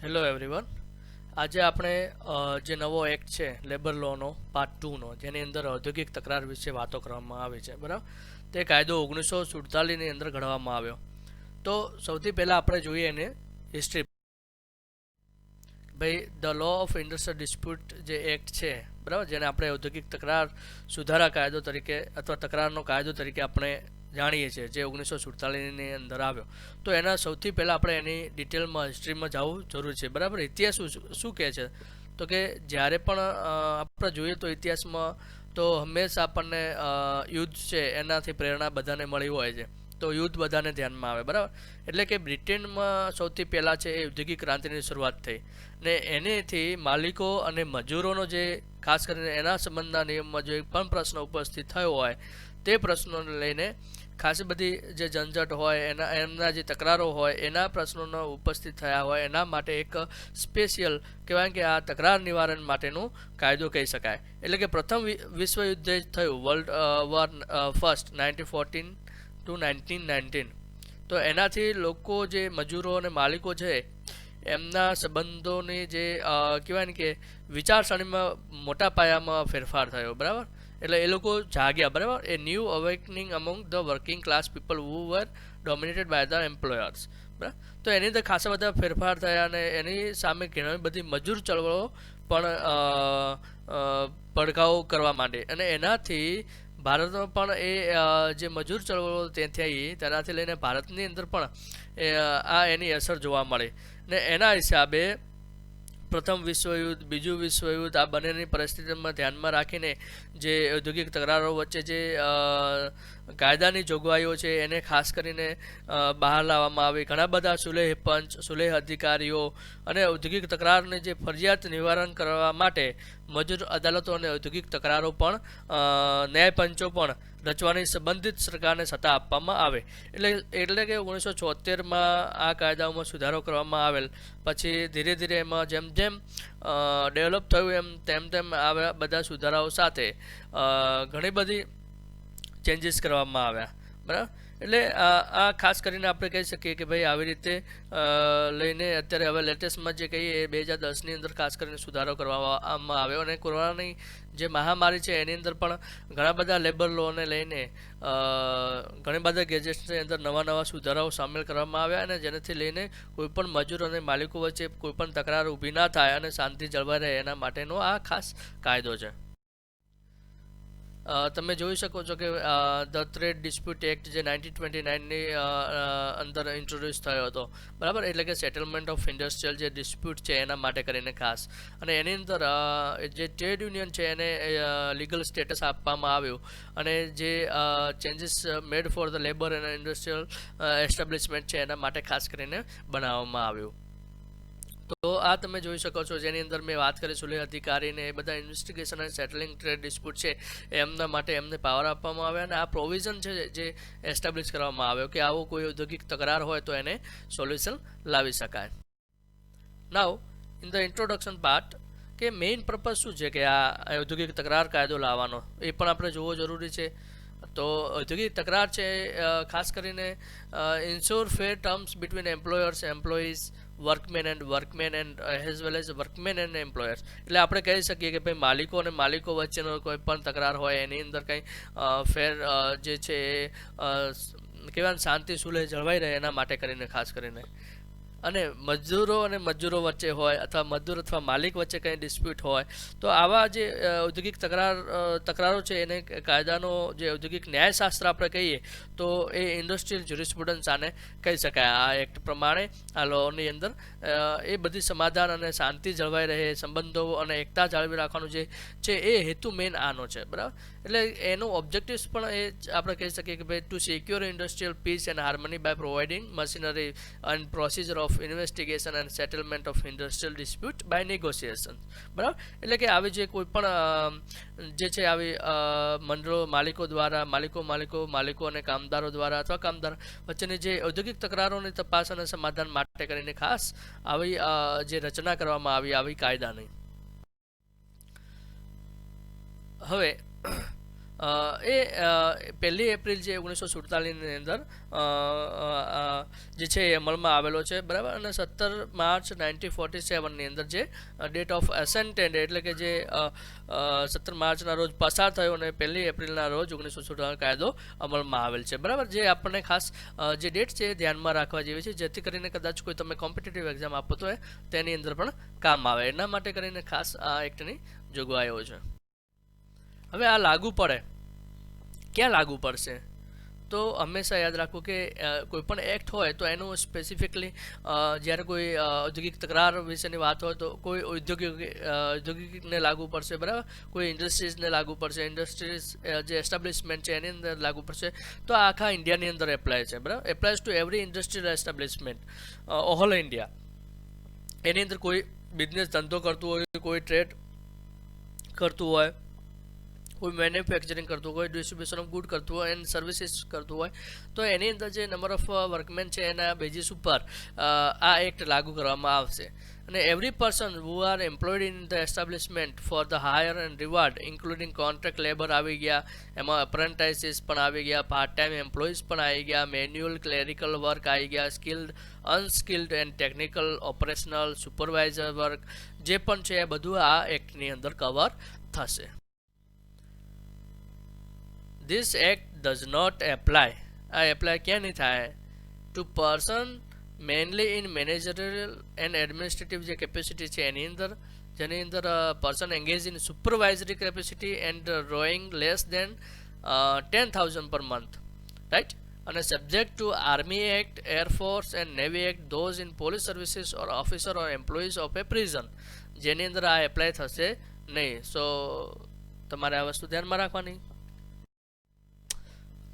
Hello everyone. આજે આપણે જે નવો એક્ટ છે લેબર લોનો પાર્ટ 2 નો, જેની અંદર ઔદ્યોગિક તકરાર વિશે વાતો કરવામાં આવી છે, બરાબર. તે કાયદો 1947ની અંદર ઘડવામાં આવ્યો. તો સૌથી પહેલાં આપણે જોઈએ એને હિસ્ટ્રી. ભાઈ, the law of industrial dispute જે એક્ટ છે, બરાબર, જેને આપણે ઔદ્યોગિક તકરાર સુધારા કાયદો તરીકે અથવા તકરારનો કાયદો તરીકે આપણે જાણીએ છીએ, જે 1947ની અંદર આવ્યો. તો એના સૌથી પહેલાં આપણે એની ડિટેલમાં હિસ્ટ્રીમાં જવું જરૂરી છે, બરાબર. ઇતિહાસ શું કહે છે? તો કે જ્યારે પણ આપણે જોઈએ તો ઇતિહાસમાં તો હંમેશા આપણને યુદ્ધ છે એનાથી પ્રેરણા બધાને મળી હોય છે. તો યુદ્ધ બધાને ધ્યાનમાં આવે, બરાબર. એટલે કે બ્રિટનમાં સૌથી પહેલાં છે એ ઔદ્યોગિક ક્રાંતિની શરૂઆત થઈ, ને એનેથી માલિકો અને મજૂરોનો જે ખાસ કરીને એના સંબંધના નિયમમાં જો એક પણ પ્રશ્ન ઉપસ્થિત થયો હોય, તે પ્રશ્નોને લઈને ખાસી બધી જે ઝંઝટ હોય એમના જે તકરારો હોય એના પ્રશ્નોનો ઉપસ્થિત થયા હોય, એના માટે એક સ્પેશિયલ કહેવાય કે આ તકરાર નિવારણ માટેનું કાયદો કહી શકાય. એટલે કે પ્રથમ વિશ્વયુદ્ધ જે થયું, વર્લ્ડ વોર ફર્સ્ટ 1914 to 1919, તો એનાથી લોકો જે મજૂરો અને માલિકો છે એમના સંબંધોની જે કહેવાય ને કે વિચારસરણીમાં મોટા પાયામાં ફેરફાર થયો, બરાબર. એટલે એ લોકો જાગ્યા, બરાબર. A new awakening among the working class people who were dominated by the employers, બરાબર. તો એની અંદર ખાસા બધા ફેરફાર થયા અને એની સામે ઘણી બધી મજૂર ચળવળો પણ પડઘાઓ કરવા માંડી, અને એનાથી ભારતમાં પણ એ જે મજૂર ચળવળો થઈ તેનાથી લઈને ભારતની અંદર પણ એની અસર જોવા મળી. ને એના હિસાબે પ્રથમ વિશ્વયુદ્ધ, બીજું વિશ્વયુદ્ધ, આ બંનેની પરિસ્થિતિમાં ધ્યાનમાં રાખીને જે ઔદ્યોગિક તકરારો વચ્ચે જે કાયદાની જોગવાઈઓ છે એને ખાસ કરીને બહાર લાવવામાં આવી. ઘણા બધા સુલેહ પંચ, સુલેહ અધિકારીઓ અને ઔદ્યોગિક તકરારની જે ફરજિયાત નિવારણ કરવા માટે મજૂર અદાલતો અને ઔદ્યોગિક તકરારો પણ ન્યાય પંચો પણ રચવાની સંબંધિત સરકારને સત્તા આપવામાં આવે. એટલે કે 1976માં આ કાયદાઓમાં સુધારો કરવામાં આવેલ. પછી ધીરે ધીરે એમાં જેમ જેમ ડેવલપ થયું તેમ આવા બધા સુધારાઓ સાથે ઘણી બધી ચેન્જીસ કરવામાં આવ્યા, બરાબર. એટલે આ ખાસ કરીને આપણે કહી શકીએ કે ભાઈ આવી રીતે લઈને અત્યારે હવે લેટેસ્ટમાં જે કહીએ એ 2010ની અંદર ખાસ કરીને સુધારો કરવામાં આવ્યો, અને કોરોનાની જે મહામારી છે એની અંદર પણ ઘણા બધા લેબર લોને લઈને ઘણી બધા ગેજેટ્સની અંદર નવા સુધારાઓ સામેલ કરવામાં આવ્યા, અને જેનાથી લઈને કોઈપણ મજૂર અને માલિકો વચ્ચે કોઈપણ તકરાર ઊભી ના થાય અને શાંતિ જળવાઈ રહે એના માટેનો આ ખાસ કાયદો છે. તમે જોઈ શકો છો કે ધ ટ્રેડ ડિસ્પ્યુટ એક્ટ જે 1929ની અંદર ઇન્ટ્રોડ્યુસ થયો હતો, બરાબર. એટલે કે સેટલમેન્ટ ઓફ ઇન્ડસ્ટ્રીયલ જે ડિસ્પ્યુટ છે એના માટે કરીને ખાસ, અને એની અંદર જે ટ્રેડ યુનિયન છે એને લીગલ સ્ટેટસ આપવામાં આવ્યું, અને જે changes made for the labour and industrial establishment છે એના માટે ખાસ કરીને બનાવવામાં આવ્યું. તો આ તમે જોઈ શકો છો, જેની અંદર મેં વાત કરી સુલેહ અધિકારીને એ બધા ઇન્વેસ્ટિગેશન અને સેટલિંગ ટ્રેડ ડિસ્પ્યુટ છે એમના માટે એમને પાવર આપવામાં આવ્યા, અને આ પ્રોવિઝન છે જે એસ્ટાબ્લિશ કરવામાં આવ્યો કે આવો કોઈ ઔદ્યોગિક તકરાર હોય તો એને સોલ્યુશન લાવી શકાય. નાઉ ઇન ધ ઇન્ટ્રોડક્શન પાર્ટ, કે મેઇન પર્પઝ શું છે કે આ ઔદ્યોગિક તકરાર કાયદો લાવવાનો, એ પણ આપણે જોવો જરૂરી છે. તો ઔદ્યોગિક તકરાર છે ખાસ કરીને ensure fair terms between employers, employees, workmen and as well as workmen and employers. એટલે આપણે કહી શકીએ કે ભાઈ માલિકો અને માલિકો વચ્ચેનો કોઈ પણ તકરાર હોય એની અંદર કંઈ ફેર જે છે એ કહેવાય શાંતિ સુલેહ જળવાઈ રહે એના માટે કરીને ખાસ કરીને, અને મજૂરો વચ્ચે હોય અથવા મજૂર અથવા માલિક વચ્ચે કંઈ ડિસ્પ્યુટ હોય તો આવા જે ઔદ્યોગિક તકરારો છે એને કાયદાનો જે ઔદ્યોગિક ન્યાયશાસ્ત્ર આપણે કહીએ તો એ ઇન્ડસ્ટ્રીયલ જ્યુરિસ્પ્રુડન્સ આને કહી શકાય. આ એક્ટ પ્રમાણે આ લોની અંદર એ બધી સમાધાન અને શાંતિ જળવાઈ રહે, સંબંધો અને એકતા જાળવી રાખવાનું જે છે એ હેતુ મેઇન આનો છે, બરાબર. એટલે એનું ઓબ્જેક્ટિવ્સ પણ એ આપણે કહી શકીએ કે ભાઈ to secure industrial peace and harmony by providing machinery and procedure of investigation and settlement of industrial dispute by negotiation, બરાબર. એટલે કે આવી જે કોઈ પણ જે છે આવી મંડળો માલિકો અને કામદારો દ્વારા અથવા કામદાર વચ્ચેની જે ઔદ્યોગિક તકરારોની તપાસ અને સમાધાન માટે કરીને ખાસ આવી જે રચના કરવામાં આવી કાયદાની. હવે એ 1 એપ્રિલ જે 1947ની અંદર જે છે એ અમલમાં આવેલો છે, બરાબર. અને 17 માર્ચ 1947ની અંદર જે ડેટ ઓફ એસેન્ટેડ એટલે કે જે 17 માર્ચના રોજ પસાર થયો અને 1 એપ્રિલના રોજ 1947 કાયદો અમલમાં આવેલ છે, બરાબર. જે આપણને ખાસ જે ડેટ છે એ ધ્યાનમાં રાખવા જેવી છે, જેથી કરીને કદાચ કોઈ તમે કોમ્પિટિટિવ એક્ઝામ આપો તો તેની અંદર પણ કામ આવે, એના માટે કરીને ખાસ આ એક્ટની જોગવાઈઓ છે. હવે આ લાગુ પડે, ક્યાં લાગુ પડશે? તો હંમેશા યાદ રાખવું કે કોઈ પણ એક્ટ હોય તો એનું સ્પેસિફિકલી જ્યારે કોઈ ઔદ્યોગિક તકરાર વિશેની વાત હોય તો કોઈ ઔદ્યોગિકને લાગુ પડશે, બરાબર. કોઈ ઇન્ડસ્ટ્રીઝને લાગુ પડશે, ઇન્ડસ્ટ્રીઝ જે એસ્ટાબ્લિશમેન્ટ છે એની અંદર લાગુ પડશે. તો આ આખા ઇન્ડિયાની અંદર એપ્લાય છે, બરાબર. Applies to every industrial establishment all India. એની અંદર કોઈ બિઝનેસ ધંધો કરતું હોય, કોઈ ટ્રેડ કરતું હોય, કોઈ મેન્યુફેક્ચરિંગ કરતું હોય, ડિસ્ટ્રીબ્યુશન ઓફ ગુડ કરતું હોય એન્ડ સર્વિસીસ કરતું હોય, તો એની અંદર જે નંબર ઓફ વર્કમેન છે એના બેઝિસ ઉપર આ એક્ટ લાગુ કરવામાં આવશે. અને every person who are employed in the establishment for the higher and reward including contract labour આવી ગયા, એમાં અપ્રેન્ટાઇસીસ પણ આવી ગયા, પાર્ટ ટાઈમ એમ્પ્લોઈઝ પણ આવી ગયા, મેન્યુઅલ ક્લેરિકલ વર્ક આવી ગયા, skilled unskilled and technical operational supervisor work જે પણ છે એ બધું આ એક્ટની અંદર કવર થશે. This act does not apply. Apply ક્યાં નહીં થાય? To person mainly in managerial and administrative જે capacity છે એની અંદર, જેની અંદર person engaged in supervisory capacity and drawing less than 10,000 per month, right? અને subject to Army Act, Air Force and Navy Act, those in police services or officer or employees of a prison, જેની અંદર આ apply થશે નહીં. સો તમારે આ વસ્તુ ધ્યાનમાં રાખવાની.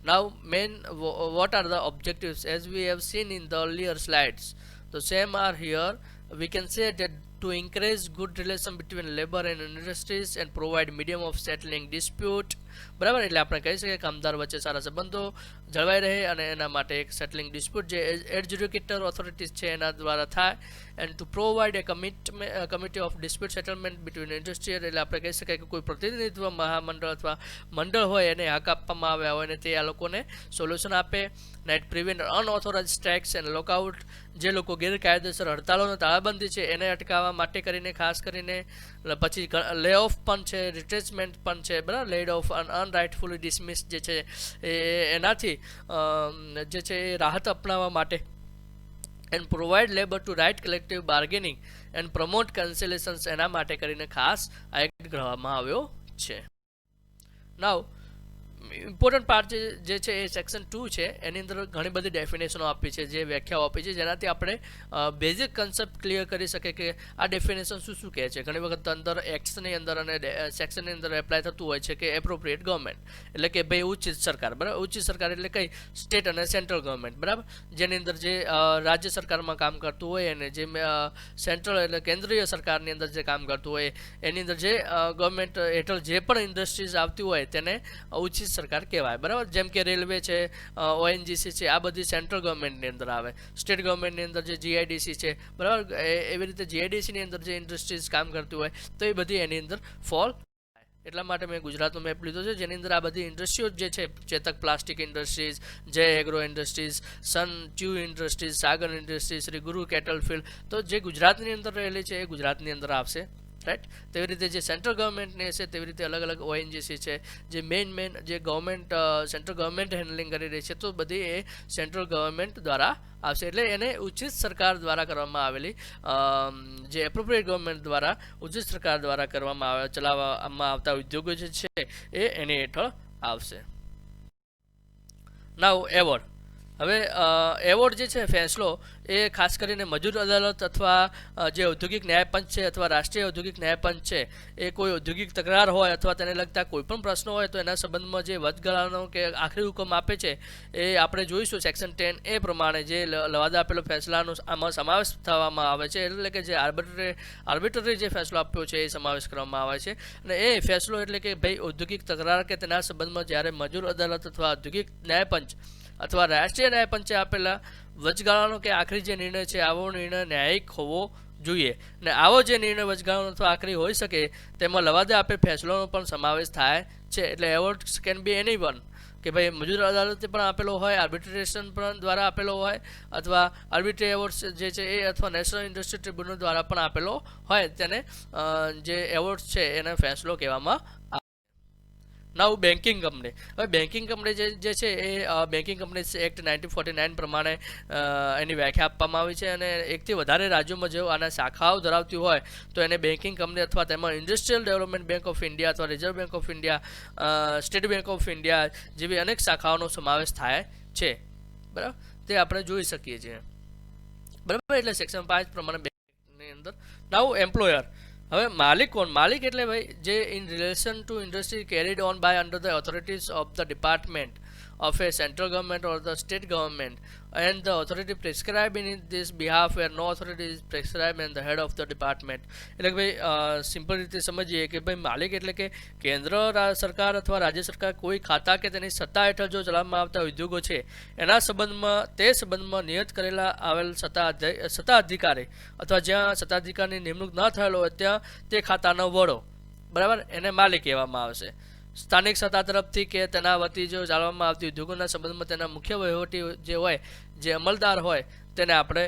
Now, what are the objectives? As we have seen in the earlier slides, the same are here. We can say that to encourage good relation between labor and industries and provide medium of settling dispute, બરાબર. એટલે આપણે કહી શકીએ કામદાર વચ્ચે સારા સંબંધો જળવાઈ રહે અને એના માટે એક સેટલિંગ ડિસ્પ્યુટ જે એડજ્યુડિકેટર ઓથોરિટીઝ છે એના દ્વારા થાય. And to provide a committee of dispute settlement between industrial, એટલે આપણે કહી શકાય કે કોઈ પ્રતિનિધિત્વ મહામંડળ અથવા મંડળ હોય એને હક આપવામાં આવ્યા હોય અને તે આ લોકોને સોલ્યુશન આપે. Night prevent unauthorise સ્ટ્રાઇક્સ and lockout, જે લોકો ગેરકાયદેસર હડતાળોને તાળાબંધી છે એને અટકાવવા માટે કરીને ખાસ કરીને, પછી લે ઓફ પણ છે, રિટ્રેચમેન્ટ પણ છે, બરાબર. લેડ ઓફ અનરાઇટફુલી ડિસમિસ જે છે એનાથી જે છે એ રાહત અપનાવવા માટે. And provide labour to right collective bargaining and promote conciliations, એના માટે કરીને ખાસ આ એક્ટ ઘડવામાં આવ્યો છે. નાવ ઇમ્પોર્ટન્ટ પાર્ટ જે છે એ સેક્શન 2 છે, એની અંદર ઘણી બધી ડેફિનેશનો આપી છે, જે વ્યાખ્યાઓ આપી છે, જેનાથી આપણે બેઝિક કન્સેપ્ટ ક્લિયર કરી શકીએ કે આ ડેફિનેશન શું શું કહે છે. ઘણી વખત અંદર એક્ટ્સની અંદર અને સેક્શનની અંદર એપ્લાય થતું હોય છે કે એપ્રોપ્રિએટ ગવર્મેન્ટ એટલે કે ભાઈ ઉચ્ચિત સરકાર, બરાબર. ઉચ્ચિત સરકાર એટલે કઈ? સ્ટેટ અને સેન્ટ્રલ ગવર્મેન્ટ, બરાબર. જેની અંદર જે રાજ્ય સરકારમાં કામ કરતું હોય અને જે સેન્ટ્રલ એટલે કેન્દ્રીય સરકારની અંદર જે કામ કરતું હોય એની અંદર જે ગવર્મેન્ટ હેઠળ જે પણ ઇન્ડસ્ટ્રીઝ આવતી હોય તેને ઉચ્ચિત સરકાર કહેવાય, બરાબર. જેમ કે રેલવે છે, ઓએનજીસી છે, આ બધી સેન્ટ્રલ ગવર્મેન્ટની અંદર આવે. સ્ટેટ ગવર્મેન્ટની અંદર જે જીઆઈડીસી છે, બરાબર, એવી રીતે જીઆઈડીસીની અંદર જે ઇન્ડસ્ટ્રીઝ કામ કરતી હોય તો એ બધી એની અંદર ફોલ. એટલા માટે મેં ગુજરાતનો મેપ લીધો છે, જેની અંદર આ બધી ઇન્ડસ્ટ્રીઓ જે છે, ચેતક પ્લાસ્ટિક ઇન્ડસ્ટ્રીઝ, જય એગ્રો ઇન્ડસ્ટ્રીઝ, સન ટ્યુ ઇન્ડસ્ટ્રીઝ, સાગર industries, Shri Guru cattle field, તો જે ગુજરાતની અંદર રહેલી છે એ ગુજરાતની અંદર આવશે, રાઈટ. તેવી રીતે જે સેન્ટ્રલ ગવર્મેન્ટની હશે તેવી રીતે અલગ અલગ ઓએનજીસી છે, જે મેઇન જે ગવર્મેન્ટ સેન્ટ્રલ ગવર્મેન્ટ હેન્ડલિંગ કરી રહી છે, તો બધી એ સેન્ટ્રલ ગવર્મેન્ટ દ્વારા આવશે. એટલે એને ઉચિત સરકાર દ્વારા કરવામાં આવેલી જે એપ્રોપ્રિએટ ગવર્મેન્ટ દ્વારા ઉચિત સરકાર દ્વારા કરવામાં ચલાવવામાં આવતા ઉદ્યોગો જે છે એ એની હેઠળ આવશે. નાઉ એવોર્ડ. હવે એવોર્ડ જે છે ફેંસલો એ ખાસ કરીને મજૂર અદાલત અથવા જે ઔદ્યોગિક ન્યાયપંચ છે અથવા રાષ્ટ્રીય ઔદ્યોગિક ન્યાયપંચ છે એ કોઈ ઔદ્યોગિક તકરાર હોય અથવા તેને લગતા કોઈ પણ પ્રશ્નો હોય તો એના સંબંધમાં જે વચગાળાનો કે આખરી હુકમ આપે છે એ આપણે જોઈશું સેક્શન 10 એ પ્રમાણે જે લવાદા આપેલો ફેસલાનો આમાં સમાવેશ થવામાં આવે છે, એટલે કે જે આર્બિટ્રરી જે ફેસલો આપ્યો છે એ સમાવેશ કરવામાં આવે છે. અને એ ફેસલો એટલે કે ભાઈ ઔદ્યોગિક તકરાર કે તેના સંબંધમાં જ્યારે મજૂર અદાલત અથવા ઔદ્યોગિક ન્યાયપંચ અથવા રાષ્ટ્રીય ન્યાયપંચે આપેલા વચગાળાનો કે આખરી જે નિર્ણય છે આવો નિર્ણય ન્યાયિક હોવો જોઈએ ને આવો જે નિર્ણય વચગાળાનો અથવા આખરી હોઈ શકે તેમાં લવાદે આપેલ ફેસલોનો પણ સમાવેશ થાય છે. એટલે award can be any one, કે ભાઈ મજૂર અદાલતે પણ આપેલો હોય, આર્બિટ્રેશન પણ દ્વારા આપેલો હોય, અથવા આર્બિટ્રે એવોર્ડ જે છે એ અથવા નેશનલ ઇન્ડસ્ટ્રી ટ્રિબ્યુનલ દ્વારા પણ આપેલો હોય, તેને જે એવોર્ડ છે એને ફેસલો કહેવામાં આવે. નાઉ બેન્કિંગ કંપની. હવે બેન્કિંગ કંપની જે છે એ બેન્કિંગ કંપનીઝ એક્ટ 1949 પ્રમાણે એની વ્યાખ્યા આપવામાં આવી છે, અને એકથી વધારે રાજ્યોમાં જો આના શાખાઓ ધરાવતી હોય તો એને બેન્કિંગ કંપની અથવા તેમાં Industrial Development Bank of India અથવા Reserve Bank of India, State Bank of India જેવી અનેક શાખાઓનો સમાવેશ થાય છે. બરાબર, તે આપણે જોઈ શકીએ છીએ. બરાબર, એટલે સેક્શન 5 પ્રમાણે બેંકની અંદર. Now employer. હવે માલિક કોણ? માલિક એટલે ભાઈ જે in relation to industry carried on by under the authorities of the department of a central government or the state government, and the authority prescribed in this behalf where no authority is prescribed and the head of the department. એટલે કે ભાઈ simple રીતે સમજીએ કે ભાઈ માલિક એટલે કે કેન્દ્ર સરકાર અથવા રાજ્ય સરકાર કોઈ ખાતા કે તેની સત્તા હેઠળ જો ચલાવવામાં આવતા ઉદ્યોગો છે એના સંબંધમાં તે સંબંધમાં નિયત કરેલા આવેલ સત્તાધિકારી અથવા જ્યાં સત્તાધિકારીની નિમણૂક ન થયેલો હોય ત્યાં તે ખાતાનો વડો, બરાબર, એને માલિક કહેવામાં આવશે. સ્થાનિક સત્તા તરફથી કે તેના વતી જો ચાલવામાં આવતી ઉદ્યોગોના સંબંધમાં તેના મુખ્ય વહીવટી જે હોય, જે અમલદાર હોય, તેને આપણે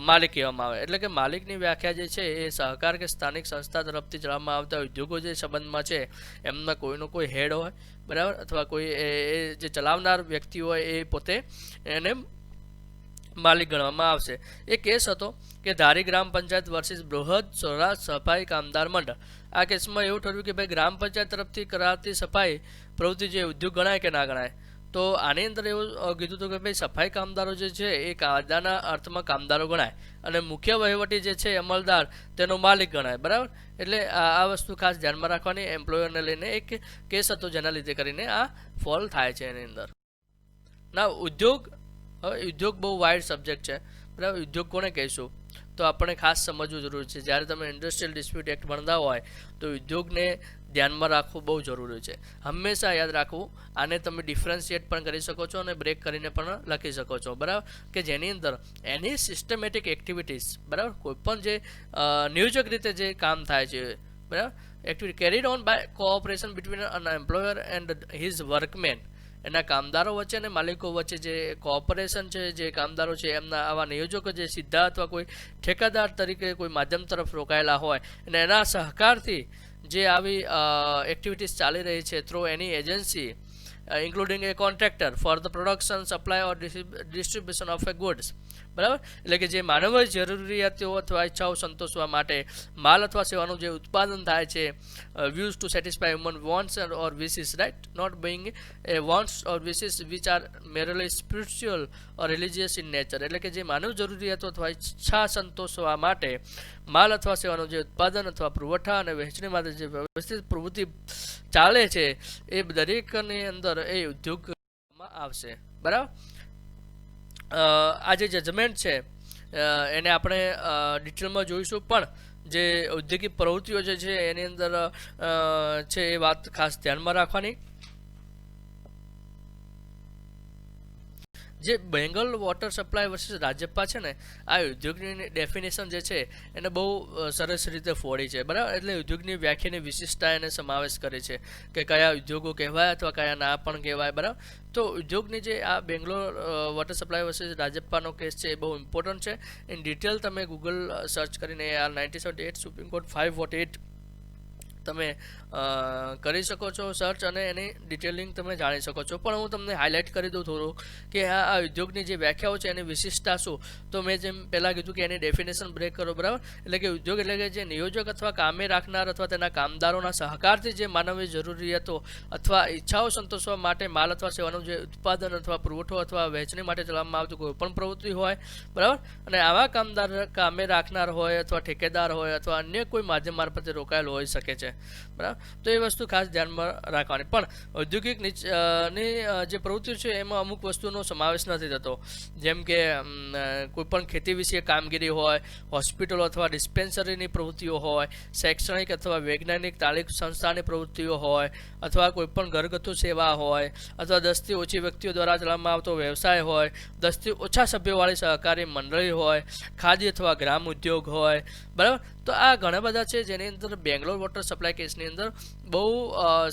માલિક કહેવામાં આવે. એટલે કે માલિકની વ્યાખ્યા જે છે એ સહકાર કે સ્થાનિક સંસ્થા તરફથી ચલાવવામાં આવતા ઉદ્યોગો જે સંબંધમાં છે એમના કોઈનો કોઈ હેડ હોય, બરાબર, અથવા કોઈ એ જે ચલાવનાર વ્યક્તિ હોય એ પોતે એને માલિક ગણવામાં આવશે. એ કેસ હતો કે ધારી ગ્રામ પંચાયત વર્સિસ બૃહદ સ્વરાજ સફાઈ કામદાર મંડળ. આ કેસમાં એવું ઠર્યું કે ભાઈ ગ્રામ પંચાયત તરફથી કરાતી સફાઈ પ્રવૃત્તિ જે ઉદ્યોગ ગણાય કે ના ગણાય. તો આની અંદર એવું કીધું હતું કે ભાઈ સફાઈ કામદારો જે છે એ કાયદાના અર્થમાં કામદારો ગણાય, અને મુખ્ય વહીવટી જે છે અમલદાર તેનો માલિક ગણાય. બરાબર, એટલે આ વસ્તુ ખાસ ધ્યાનમાં રાખવાની. એમ્પ્લોયરને લઈને એક કેસ હતો જેના લીધે કરીને આ ફોલ થાય છે એની અંદર. ના ઉદ્યોગ. હવે ઉદ્યોગ બહુ વાઇડ સબ્જેક્ટ છે. બરાબર, ઉદ્યોગ કોને કહીશું તો આપણે ખાસ સમજવું જરૂરી છે. જ્યારે તમે ઇન્ડસ્ટ્રીયલ ડિસ્પ્યુટ એક્ટ ભણતા હોય તો ઉદ્યોગને ધ્યાનમાં રાખવું બહુ જરૂરી છે. હંમેશા યાદ રાખવું. આને તમે ડિફરન્શિએટ પણ કરી શકો છો અને બ્રેક કરીને પણ લખી શકો છો. બરાબર, કે જેની અંદર એની સિસ્ટમેટિક એક્ટિવિટીઝ, બરાબર, કોઈપણ જે નિયોજક રીતે જે કામ થાય છે, બરાબર, activity carried on by cooperation between an employer and his workmen. એના કામદારો વચ્ચે અને માલિકો વચ્ચે જે કોઓપરેશન છે, જે કામદારો છે એમના આવા નિયોજકો જે સીધા અથવા કોઈ ઠેકાદાર તરીકે કોઈ માધ્યમ તરફ રોકાયેલા હોય અને એના સહકારથી જે આવી એક્ટિવિટીઝ ચાલી રહી છે through any agency including a contractor for the production, supply or distribution of a goods. બરાબર, એટલે કે જે માનવ જરૂરિયાતો અથવા ઈચ્છાઓ સંતોષવા માટે માલ અથવા સેવાનું જે ઉત્પાદન થાય છે, views to satisfy human wants or wishes, right, not being a wants or wishes which are merely spiritual or religious in nature. એટલે કે જે માનવ જરૂરિયાતો અથવા ઈચ્છા સંતોષવા માટે માલ અથવા સેવાનું જે ઉત્પાદન અથવા પુરવઠા અને વહેંચણી માટે જે વ્યવસ્થિત પ્રવૃત્તિ ચાલે છે એ દરેકની અંદર એ ઉદ્યોગમાં આવશે. બરાબર, આ જે જજમેન્ટ છે એને આપણે ડિટેલમાં જોઈશું, પણ જે ઔદ્યોગિક પ્રવૃત્તિઓ જે છે એની અંદર છે એ વાત ખાસ ધ્યાનમાં રાખવાની. જે બેંગલ વોટર સપ્લાય વર્સિસ રાજ્યપ્પા છે ને, આ ઉદ્યોગની ડેફિનેશન જે છે એને બહુ સરસ રીતે ફોડી છે. બરાબર, એટલે ઉદ્યોગની વ્યાખ્યાની વિશિષ્ટતા એને સમાવેશ કરે છે કે કયા ઉદ્યોગો કહેવાય અથવા કયા ના પણ કહેવાય. બરાબર, તો ઉદ્યોગની જે આ બેંગ્લોર વોટર સપ્લાય વર્સિસ રાજ્યપ્પાનો કેસ છે એ બહુ ઇમ્પોર્ટન્ટ છે. ઇન ડિટેલ તમે ગૂગલ સર્ચ કરીને આ 1978 સુપ્રીમ કોર્ટ 548 તમે કરી શકો છો સર્ચ, અને એની ડિટેલિંગ તમે જાણી શકો છો. પણ હું તમને હાઇલાઇટ કરી દઉં થોડું કે આ ઉદ્યોગની જે વ્યાખ્યાઓ છે એની વિશિષ્ટતા શું. તો મેં જેમ પહેલાં કીધું કે એની ડેફિનેશન બ્રેક કરો. બરાબર, એટલે કે ઉદ્યોગ એટલે કે જે નિયોજક અથવા કામે રાખનાર અથવા તેના કામદારોના સહકારથી જે માનવી જરૂરિયાતો અથવા ઈચ્છાઓ સંતોષવા માટે માલ અથવા સેવાનું જે ઉત્પાદન અથવા પુરવઠો અથવા વહેંચણી માટે ચલાવવામાં આવતી કોઈ પણ પ્રવૃત્તિ હોય. બરાબર, અને આવા કામદાર કામે રાખનાર હોય અથવા ઠેકેદાર હોય અથવા અન્ય કોઈ માધ્યમ મારફતે રોકાયેલ હોઈ શકે છે. બરાબર. તો એ વસ્તુ ખાસ ધ્યાનમાં રાખવાની. પણ ઔદ્યોગિક ની જે પ્રવૃત્તિઓ છે એમાં અમુક વસ્તુનો સમાવેશ નથી થતો, જેમ કે કોઈ પણ ખેતી વિશે કામગીરી હોય, હોસ્પિટલો અથવા ડિસ્પેન્સરીની પ્રવૃત્તિઓ હોય, શૈક્ષણિક અથવા વૈજ્ઞાનિક તાલીમ સંસ્થાની પ્રવૃત્તિઓ હોય, અથવા કોઈ પણ ઘરગથ્થુ સેવા હોય, અથવા 10 થી ઓછી વ્યક્તિઓ દ્વારા ચલાવવામાં આવતો વ્યવસાય હોય, 10 થી ઓછા સભ્યોવાળી સહકારી મંડળી હોય, ખાદી અથવા ગ્રામ ઉદ્યોગ હોય. બરાબર. તો આ ઘણા બધા છે જેની અંદર બેંગ્લોર વોટર સપ્લાય કેસની અંદર બહુ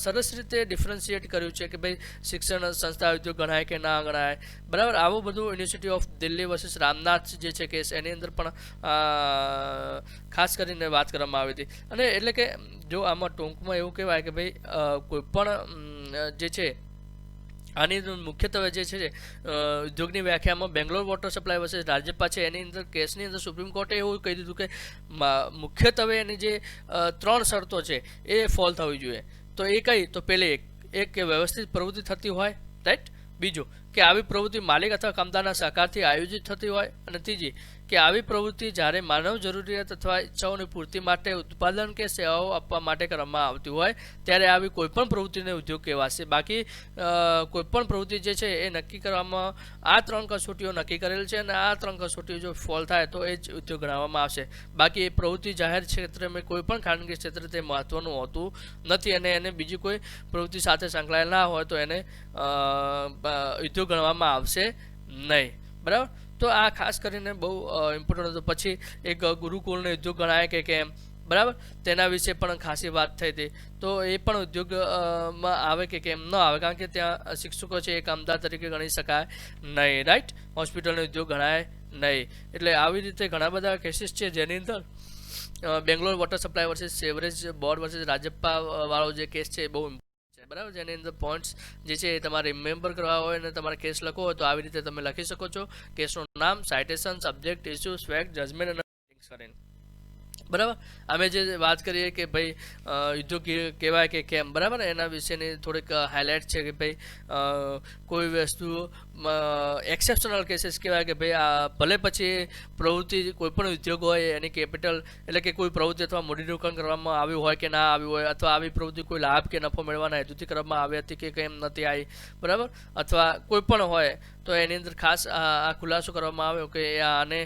સરસ રીતે ડિફરન્શિએટ કર્યું છે કે ભાઈ શિક્ષણ સંસ્થા ઉદ્યોગ ગણાય કે ના ગણાય. બરાબર. આવું બધું university of Delhi versus Ramnath જે છે કેસ, એની અંદર પણ ખાસ કરીને વાત કરવામાં આવી હતી. અને એટલે કે જો આમાં ટૂંકમાં એવું કહેવાય કે ભાઈ કોઈ પણ જે છે આની મુખ્યત્વે જે છે ઉદ્યોગની વ્યાખ્યામાં બેંગ્લોર વોટર સપ્લાય વર્સિસ રાજ્યપાલ છે એની અંદર કેસની અંદર સુપ્રીમ કોર્ટે એવું કહી દીધું કે મુખ્યત્વે એની જે 3 શરતો છે એ ફોલ થવી જોઈએ. તો એ કઈ? તો પહેલી એક કે વ્યવસ્થિત પ્રવૃત્તિ થતી હોય, રાઈટ. બીજું કે આવી પ્રવૃત્તિ માલિક અથવા કામદારના સહકારથી આયોજિત થતી હોય. અને ત્રીજી કે આવી પ્રવૃત્તિ જ્યારે માનવ જરૂરિયાત અથવા ઈચ્છાઓની પૂર્તિ માટે ઉત્પાદન કે સેવાઓ આપવા માટે કરવામાં આવતી હોય ત્યારે આવી કોઈપણ પ્રવૃત્તિને ઉદ્યોગ કહેવાશે. બાકી કોઈપણ પ્રવૃત્તિ જે છે એ નક્કી કરવામાં આ 3 કસોટીઓ નક્કી કરેલ છે, અને આ 3 કસોટીઓ જો ફોલ થાય તો એ જ ઉદ્યોગ ગણવામાં આવશે. બાકી એ પ્રવૃત્તિ જાહેર ક્ષેત્રમાં કોઈ પણ ખાનગી ક્ષેત્રે તે મહત્વનું હોતું નથી, અને એને બીજી કોઈ પ્રવૃત્તિ સાથે સંકળાયેલ ના હોય તો એને ઉદ્યોગ ગણવામાં આવશે નહીં. બરાબર. તો આ ખાસ કરીને બહુ ઇમ્પોર્ટન્ટ હતું. પછી એક ગુરુકુળનો ઉદ્યોગ ગણાય કે કેમ. બરાબર. તેના વિશે પણ ખાસી વાત થઈ હતી. તો એ પણ ઉદ્યોગમાં આવે કે કેમ ન આવે, કારણ કે ત્યાં શિક્ષકો છે એ કામદાર તરીકે ગણી શકાય નહીં, રાઈટ. હોસ્પિટલનો ઉદ્યોગ ગણાય નહીં. એટલે આવી રીતે ઘણા બધા કેસીસ છે જેની અંદર Bangalore water supply versus sewerage board versus રાજ્યપાલ વાળો જે કેસ છે એ બહુ બરાબર. જેની અંદર પોઈન્ટ્સ જે છે એ તમારે રિમેમ્બર કરવા હોય અને તમારે કેસ લખવો હોય તો આવી રીતે તમે લખી શકો છો. કેસનું નામ, citation, subject, issue, fact, judgment અને લિંક્સ કરીને. બરાબર. અમે જે વાત કરીએ કે ભાઈ ઉદ્યોગ કહેવાય કે કેમ, બરાબર, એના વિશેની થોડીક હાઇલાઇટ છે કે ભાઈ કોઈ વસ્તુ એક્સેપ્શનલ કેસીસ કહેવાય કે ભાઈ ભલે પછી પ્રવૃત્તિ કોઈ પણ ઉદ્યોગ હોય એની કેપિટલ એટલે કે કોઈ પ્રવૃત્તિ અથવા મૂડીરોકાણ કરવામાં આવ્યું હોય કે ના આવ્યું હોય, અથવા આવી પ્રવૃત્તિ કોઈ લાભ કે નફો મેળવવાના હેતુથી કરવામાં આવી હતી કે કેમ નથી આવી. બરાબર. અથવા કોઈ પણ હોય તો એની અંદર ખાસ આ ખુલાસો કરવામાં આવ્યો કે આને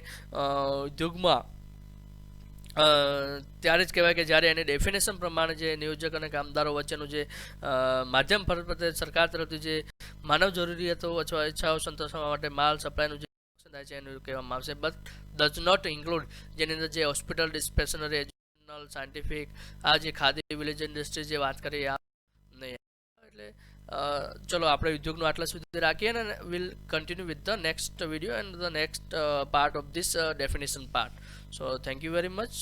ઉદ્યોગમાં ત્યારે જ કહેવાય કે જ્યારે એની ડેફિનેશન પ્રમાણે જે નિયોજક અને કામદારો વચ્ચેનું જે માધ્યમ ફરતે સરકાર તરફથી જે માનવ જરૂરિયાતો અથવા ઈચ્છાઓ સંતોષવા માટે માલ સપ્લાયનું જે થાય છે એનું કહેવામાં આવશે. બટ ડઝ નોટ ઇન્ક્લુડ જેની અંદર જે હોસ્પિટલ, ડિસ્પેન્સરી, એજ્યુકેશનલ, સાયન્ટિફિક, આ જે ખાદી, વિલેજ ઇન્ડસ્ટ્રી જે વાત કરીએ આ નહીં. એટલે ચલો આપણે ઉદ્યોગનું આટલા સુધી રાખીએ ને will continue with the next video and the next part of this definition part. So thank you very much.